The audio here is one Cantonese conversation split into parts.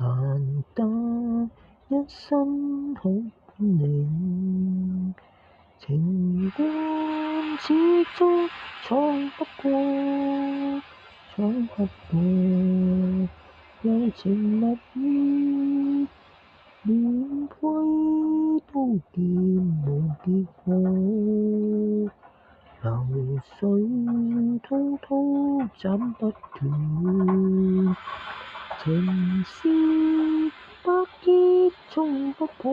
難得一身好本領，情關始終闖不過，有情立意，連揮刀劍無結果，流水滔滔斬不斷，情絲百結衝不破，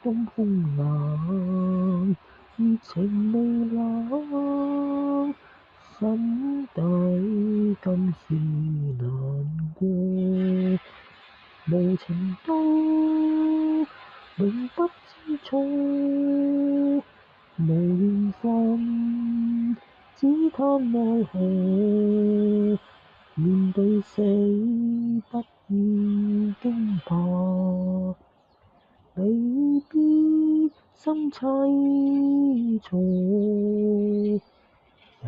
東風冷，熱情未冷，心底今是難過，無情刀，永不知錯，無緣分，只嘆奈何，面對死不要驚怕，離別心凄楚，人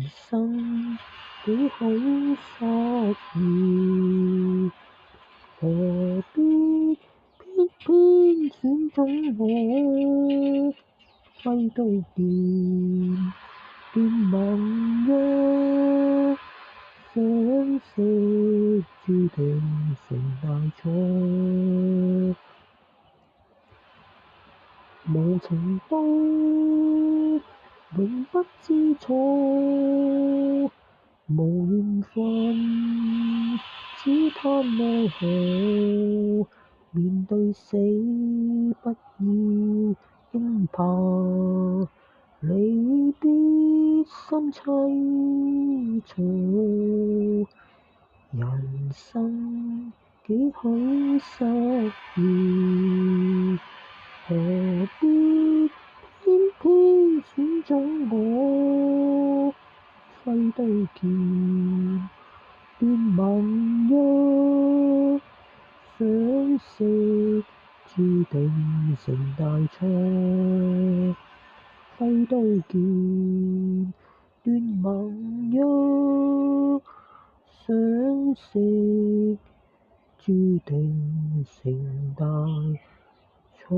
生幾許失意，何必偏偏選中我，揮刀劍斷盟約，相識注定成大錯，無情刀，永不知錯，無緣分，只嘆奈何，面對死不要驚怕，離別心凄楚，人生幾許失意，何必偏偏選中我，揮刀劍斷盟約，相識注定成大錯，揮刀劍斷盟約，相識注定成大錯。